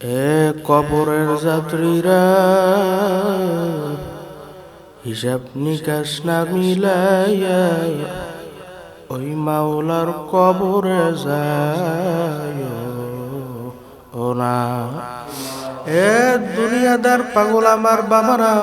এ কবরের যাত্রীরা, হিসাব নিকাশ না মিলাইয়া ওই মাওলার কবরে যায় ও না। এ দুনিয়াদার পাগল আমার বাবারা,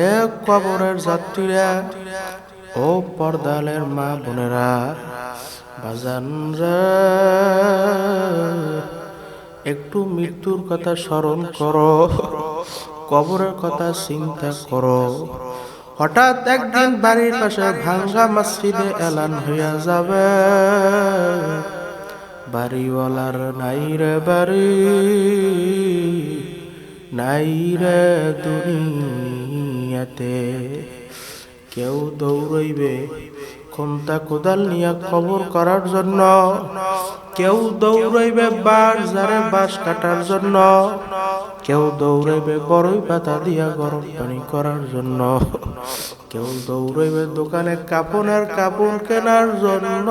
এ কবরের যাত্রীরা, ও পর্দালের মা বোনেরা, বাজানরা, একটু মৃত্যুর কথা স্মরণ করো, কবরের কথা চিন্তা করো। হঠাৎ একদিন বাড়ির পাশে ভাঙ্গা মসজিদে এলান হইয়া যাবে, বাড়িওয়ালার নাই রে বাড়ি, নাই রে দুনিয়াতে। কেউ দৌড়ইবে খন্তা কোদাল নিয়া কবর করার জন্য, কেউ দৌড়াইবে বাজারে বাঁশ কাটার জন্য, কেউ দৌড়াইবে বড়ই পাতা দিয়া গরম পানি করার জন্য, কেউ দৌড়াইবে দোকানে কাপড়ের কাপড় কেনার জন্য,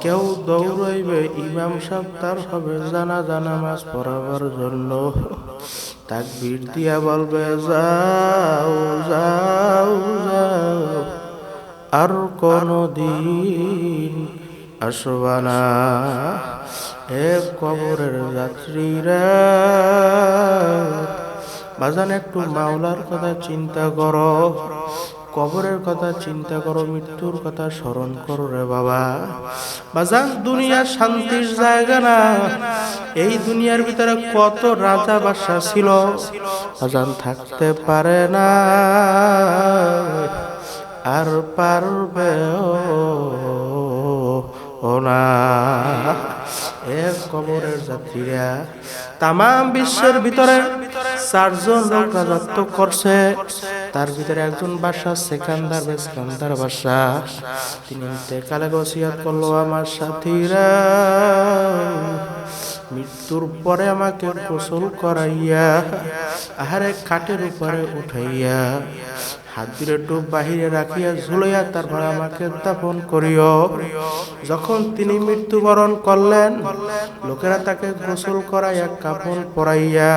কেউ দৌড়াইবে ইমাম সাহেব তার হবে জানাজা নামাজ পড়াবার জন্য। তাকবীর দিয়া বলবে যাও যাও যাও, আর কোনদিন আসবা না। এ কবরের যাত্রীরা, বাজান একটু মাওলার কথা চিন্তা করো, কবরের কথা চিন্তা করো, মৃত্যুর কথা স্মরণ করো রে বাবা। বাজান দুনিয়া শান্তির জায়গা না। এই দুনিয়ার ভিতরে কত রাজা বাদশা ছিল, বাজান থাকতে পারে না আর পারবে ও না। এ কবরের যাত্রীরা, তামাম বিশ্বের ভিতরে 4 জন লোক রাজত্ব করছে, তার ভিতরে একজন বাদশা সেকান্দার বাদশা। তিনি ইন্তেকালে ওসিয়ত করলো, আমার সাথীরা, মৃত্যুর পরে আমাকে গোসল করাইয়া আহারে খাটের উপরে উঠাইয়া হাত দিয়ে একটু বাহিরে রাখিয়া ঝুলাইয়া তারপর আমাকে দাফন করিও। যখন তিনি মৃত্যুবরণ করলেন, লোকেরা তাকে গোসল করাইয়া কাফন পরাইয়া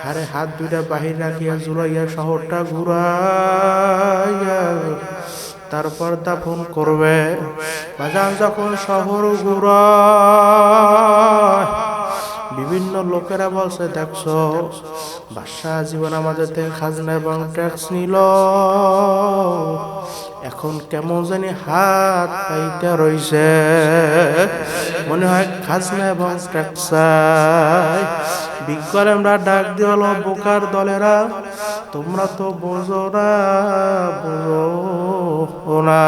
আরে হাত দুইটা বাহির রাখিয়া ঝুলাইয়া শহরটা ঘুরাইয়া তারপর দাফন করবে। বাজান যখন শহর ঘুরায়, বিভিন্ন লোকেরা বলছে, দেখছো বাদশা জীবন আমাদের থেকে খাজনা এবং ট্যাক্স নিল, এখন কেমন জানি হাত পাইতে রইছে, মনে হয় খাজনা এবং ট্যাক্স চাই। বিজ্ঞান আমরা ডাক দিয়ে হলো, বোকার দলেরা, তোমরা তো বোঝো না, বোঝো না।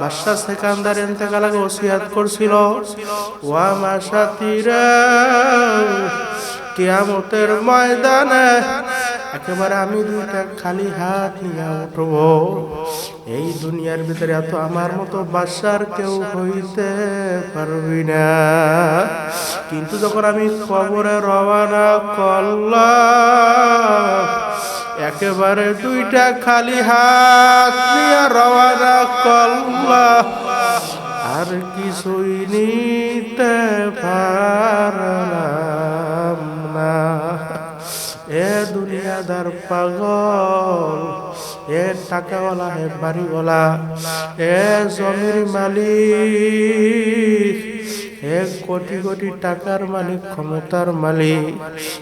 বাদশা সেকান্দার ইন্তেকালে ওসিয়ত করছিল, ও আমার সাথীরা, কিয়ামতের ময়দানে একেবারে আমি দুইটা খালি হাত নিয়ে উঠব। এই দুনিয়ার ভিতরে এত আমার মতো বাদশার কেউ হইতে পারবি না। কিন্তু যখন আমি কবরে রওনা করলাম, একেবারে দুইটা খালি হাত নিয়ে রওনা করলাম, আর কিছুই নিতে পারলাম না। এ দুনিয়াদার পাগল, এ টাকাওয়ালা, হে বাড়িওয়ালা, এ জমির মালিক, এ কোটি কোটি টাকার মালিক, ক্ষমতার মালিক,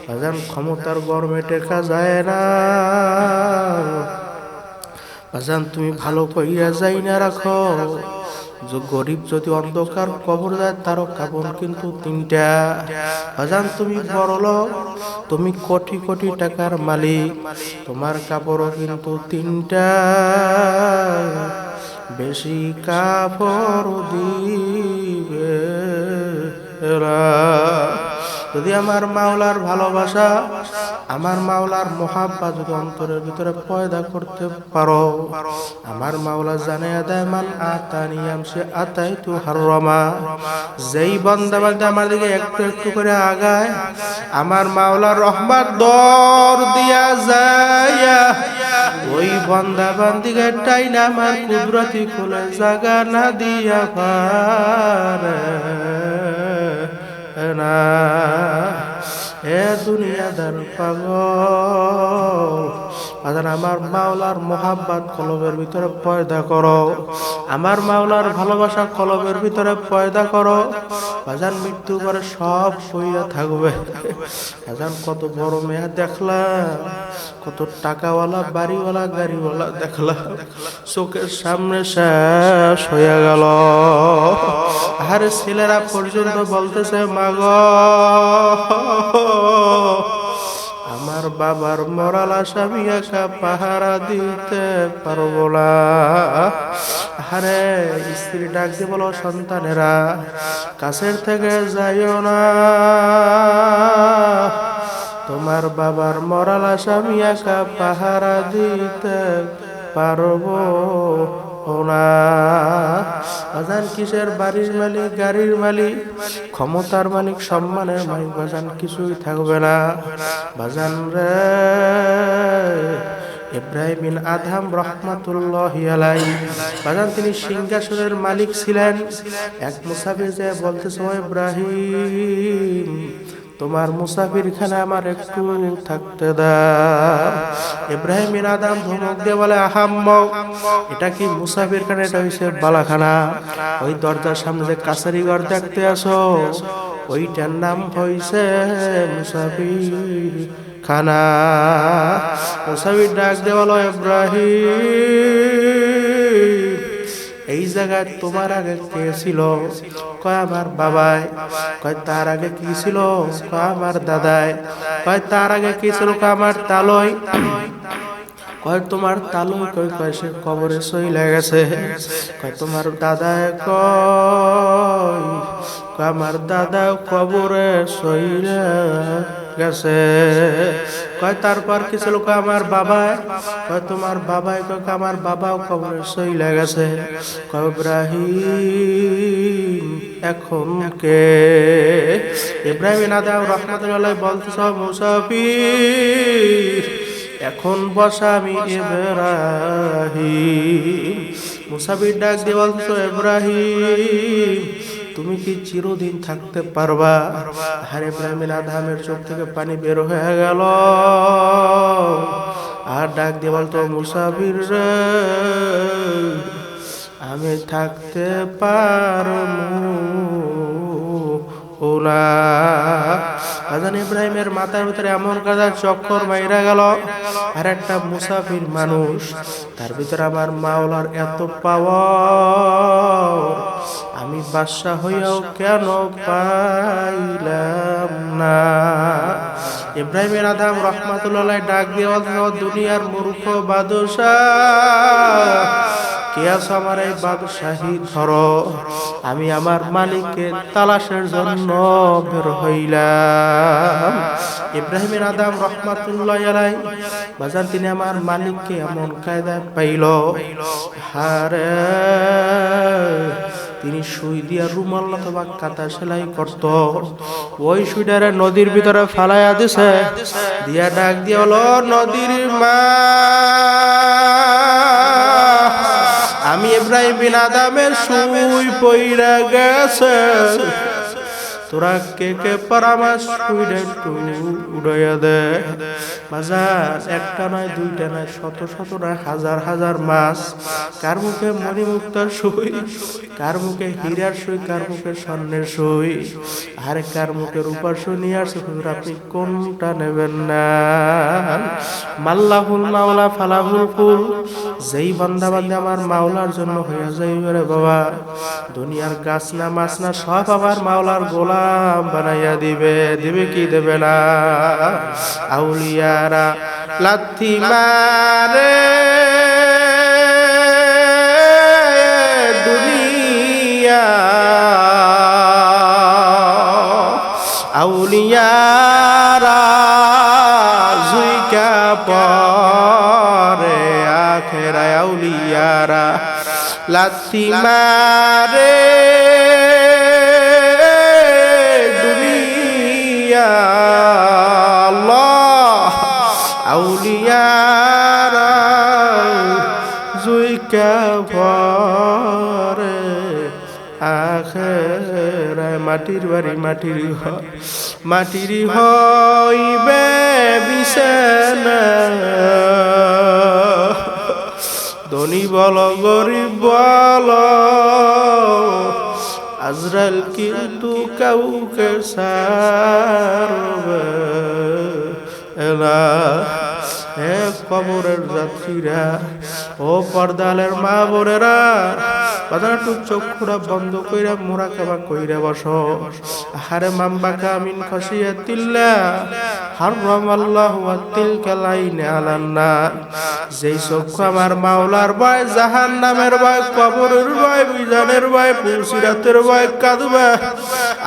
বাজান ক্ষমতার গরমে টেকা যায় না। বাজান তুমি ভালো কইয়া যাই না রাখো, যে গরিব যদি অন্ধকার কবর যায়, তারও কাপড় কিন্তু 3টা। বাজান তুমি বড়লোক, তুমি কোটি কোটি টাকার মালিক, তোমার কাপড়ও কিন্তু 3টা। বেশি কাপড় দিবে যদি আমার মাওলার ভালোবাসা, আমার মাওলার মোহাব্বত যদি অন্তরের ভিতরে পয়দা করতে পারো, আমার মাওলা জানে আদায় মান আতানি আমসে আতাই তু হাররমা। যেই বান্দা বান্দা আমার দিকে একটু একটু করে আগায়, আমার মাওলার রহমত দর দিয়া যায়, ওই বান্দা বান্দিকে টাইনা আমার কুদরতি খুলে জাগা না দিয়া পারে দুনিয়ার পাগল বাজান আমার মাওলার মোহাব্বত কলবের ভিতরে পয়দা করো আমার মাওলার ভালোবাসা কলবের ভিতরে পয়দা করো বাজান মৃত্যু পরে সব হইয়া থাকবে বাজান কত বড় মেয়ে দেখলাম কত টাকাওয়ালা বাড়িওয়ালা গাড়িওয়ালা দেখলাম চোখের সামনে শেষ হয়ে গেল আরে ছেলেরা পর্যন্ত বলতেছে মাগো আমার বাবার মরাল আশা আমি একা পাহারা দিতে পারবো না আরে স্ত্রী ডাক দিয়ে বলো সন্তানেরা কাছের থেকে যাইও না তোমার বাবার মরাল আশা আমি একা পাহারা দিতে পারবো না বাজান কিসের বাড়ির মালিক গাড়ির মালিক ক্ষমতার মালিক সম্মানের মালিক বাজান কিছুই থাকবে না বাজান রে ইব্রাহিম বিন আদম রহমাতুল্লাহি আলাইহি বাজান তিনি সিংহাসনের মালিক ছিলেন এক মুসাফির যে বলতেছে ও ইব্রাহিম তোমার মুসাফির খানা আমার একটু থাকতে দাও ইব্রাহিম বিন আদম ধমক দিয়ে বলে আহাম্মক এটা কি মুসাফির খানা এটা হইছে বালাখানা ওই দরজার সামনে যে কাছারি ঘর দেখতে আসো ওইটার নাম হইছে মুসাফির খানা মুসাফির ডাক দিয়ে বলো ইব্রাহিম এই জায়গায় তোমার আগে কে ছিল কয় আমার বাবাই কয় তার আগে কি ছিল কয় আমার দাদাই কয় তার আগে কি ছিল কয় আমার তালই কয় তোমার তালই কয় কয় সে কবরে চইলা গেছে কয় তোমার দাদায় কয় আমার দাদা কবরে চইলা গেছে কয় তারপর কি ছিল কয় আমার বাবা কয় তোমার বাবাই কয় আমার বাবাও কবরে চইলা গেছে কয় ইব্রাহিম এখন কে ইব্রাহিম বিন আদম রাহমাতুল্লাহ বলতেছ মুসাফির এখন বসা আমি ইব্রাহিম মুসাফির ডাক দিয়ে বলতেছ ইব্রাহিম তুমি কি চিরদিন থাকতে পারবা আরে ইব্রাহিম বিন আদমের চোখ থেকে পানি বের হয়ে গেল আর ডাক দিয়ে বলতো মুসাফির রে আমি থাকতে পারবো না আজান ইব্রাহিমের মাথার ভিতরে এমন কাজা চক্কর মাইরা গেল আর একটা মুসাফির মানুষ তার ভিতরে আমার মাওলার এত পাওয়ার আমি বাদশা হইয়াও কেন পাইলাম না ইব্রাহিম বিন আদম রাহমাতুল্লাহ ডাক দিয়ে বলতো দুনিয়ার মূর্খ বাদশা কে আছো আমার এই বাদশাহী ধরো আমি আমার মালিককে তালাশের জন্য বের হইলাম ইব্রাহিম বিন আদম রাহমাতুল্লাহ আলাইহি বাজার তিনি আমার মালিককে এমন কায়দায় পাইল হারে তিনি সুই দিয়া রুমাল অথবা কাঁথা সেলাই করত ওই সুইটারে নদীর ভিতরে ফালাইয়া দিছে দিয়া ডাক দিয়ে হলো নদীর মা আমি ইব্রাহিম বিন আদমের সুই পইরা গেছে তোরা কে কে পরামর্শ সুইটা একটু উড়াইয়া দে বাজার একটা নয় দুইটা নয় শত শত নয় হাজার হাজার মাছ কার মুখে মণিমুক্তার সুই কার মুখে হীরার সুই কার মুখে স্বর্ণের সুই আর কার মুখে রূপার সুই নিয়ে আসছে আপনি কোনটা নেবেন না মাল্লাহুল মাওলা ফালাহুল কুল যেই বান্দা বান্দা আমার মাওলার জন্য হইয়া যাইবে রে বাবা দুনিয়ার গাছ না মাছ না সব আমার মাওলার গোলাম বানাইয়া দিবে দিবে কি দেবে না আউলিয়ারা লাথি মারে দুনিয়া আউলিয়ারা জুইকা পরে আখেরায় আউলিয়ারা লাথি মারে দুনিয়া আল্লাহ আউলিয়ারা জুইকা পরে আখেরায় মাটির বাড়ি মাটির ঘর মাটির হইবে বিছানা ধনী বল গরিব বল আজরাইল কিন্তু কাউকে ছাড়বে না। হে কবরের যাত্রীরা, ও পর্দালের মা বোনেরা, বাজারটু চক্ষুরা বন্ধ কইরা মুরাকাবা কইরা বসো। আহারে মামবাকা মিন খাশিয়াতিল্লাহ হারামাল্লাহু আতিলকাল আইন আলান নার। যেই চক্ষু আমার মাওলার ভয়, জাহান্নামের ভয়, কবরের ভয়, মিজানের ভয়, পুলসিরাতের ভয় কাঁদবা,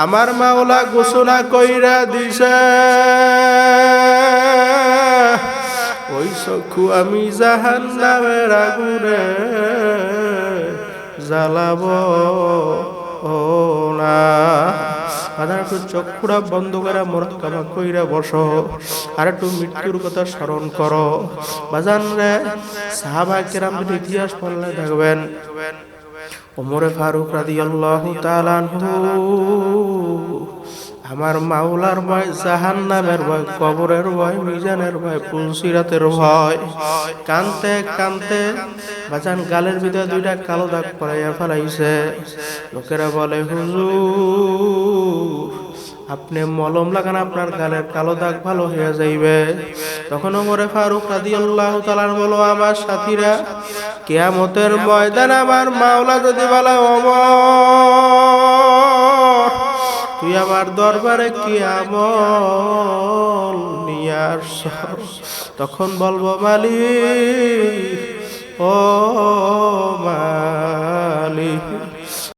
আমার মাওলা ঘোষণা কইরা দিছে ওই চক্ষু আমি জাহান্নামের আগুনে জ্বালাবো না। একটু চক্ষুরা বন্ধ করে মুরাকাবা কইরা বসো, আর একটু মৃত্যুর কথা স্মরণ করো। বাজান রে, সাহাবায়ে কেরামদের ইতিহাস পড়লে দেখবেন ওমরে ফারুক রাদিয়াল্লাহু তাআলা আনহু আমার মাওলার ভয়, জাহান্নামের ভয়, কবরের ভয়, মিজানের ভয়, পুলসিরাতের ভয় কানতে কানতে বাজান গালের ভিতরে দুইটা কালো দাগ পড়াইয়া ফেলাইছে। লোকেরা বলে, হুজুর আপনি মলম লাগান, আপনার গালের কালো দাগ ভালো হয়ে যাইবে। তখন ওমরে ফারুক রাদিয়াল্লাহু তাআলা বলো, আমার সাথীরা, কিয়ামতের ময়দানে আমার মাওলা যদি বলে, ওমর তুই আমার দরবারে কি আমল নিয়ে আসছস, তখন বলবো, মালিক ও মালিক